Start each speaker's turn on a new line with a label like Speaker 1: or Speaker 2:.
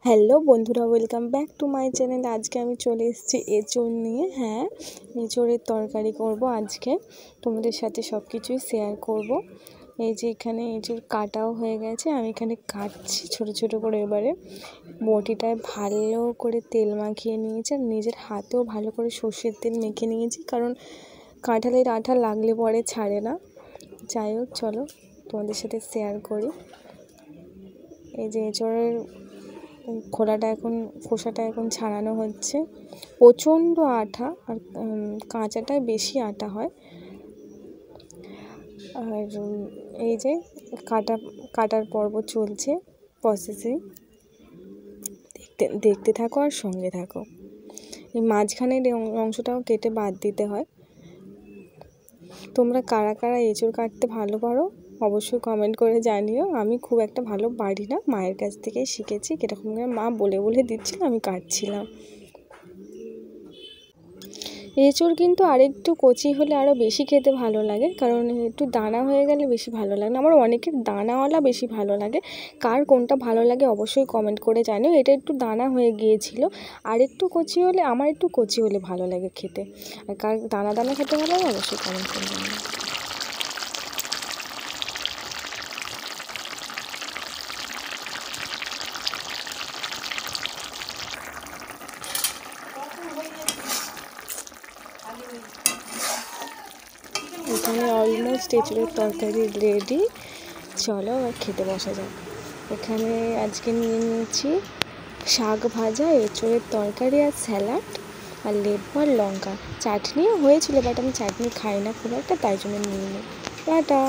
Speaker 1: Hello বন্ধুরা, welcome back to my channel. আজকে আমি চলে এসেছি এঁচোড় নিয়ে। এঁচোড়ের তরকারি করব আজকে। তোমাদের সাথে সব কিছুই শেয়ার করব। এই যে এখানে এঁচোড় কাটাও হয়ে গেছে, আমি এখানে কাটছি ছোট ছোট করে। এবারে বটিটায় ভালো করে তেল মাখিয়ে নিয়েছি, আর নিজের হাতেও ভালো করে সর্ষের তেল মেখে নিয়েছি, কারণ কাঁঠালের আঠা লাগলে পরে ছাড়ে না। যাই হোক, চলো তোমাদের সাথে শেয়ার করি। এই যে এঁচোড়ের খোসাটা এখন ছাড়ানো হচ্ছে। প্রচণ্ড আঠা, আর কাঁচাটায় বেশি আঠা হয়। আর এই যে কাটার পর্ব চলছে, প্রসেসিং। দেখতে থাকো আর সঙ্গে থাকো। এই মাঝখানের অংশটাও কেটে বাদ দিতে হয়। তোমরা কারা কারা এঁচোড় কাটতে ভালো পারো অবশ্যই কমেন্ট করে জানিও। আমি খুব একটা ভালো পারি না, মায়ের কাছ থেকেই শিখেছি। কীরকম মা বলে বলে দিচ্ছিল, আমি কাটছিলাম। এঁচোড় কিন্তু আরেকটু কচি হলে আরও বেশি খেতে ভালো লাগে, কারণ একটু দানা হয়ে গেলে বেশি ভালো লাগে না। আমার অনেকের দানাওয়ালা বেশি ভালো লাগে। কার কোনটা ভালো লাগে অবশ্যই কমেন্ট করে জানিও। এটা একটু দানা হয়ে গিয়েছিল, আর একটু কচি হলে, আমার একটু কচি হলে ভালো লাগে খেতে। আর কার দানা দানা খেতে ভালো লাগে অবশ্যই কমেন্ট করে জানিও। এখানে অলমোস্ট এঁচোড়ের তরকারি রেডি। চলো আর খেতে বসা যাক। এখানে আজকে নিয়ে নিয়েছি শাক ভাজা, এঁচোড়ের তরকারি, আর স্যালাড, আর লেবু আর লঙ্কা। চাটনিও হয়েছিল, বাট আমি চাটনি খাই না খুব একটা, তাই জন্য নিয়ে নিই। টাটা।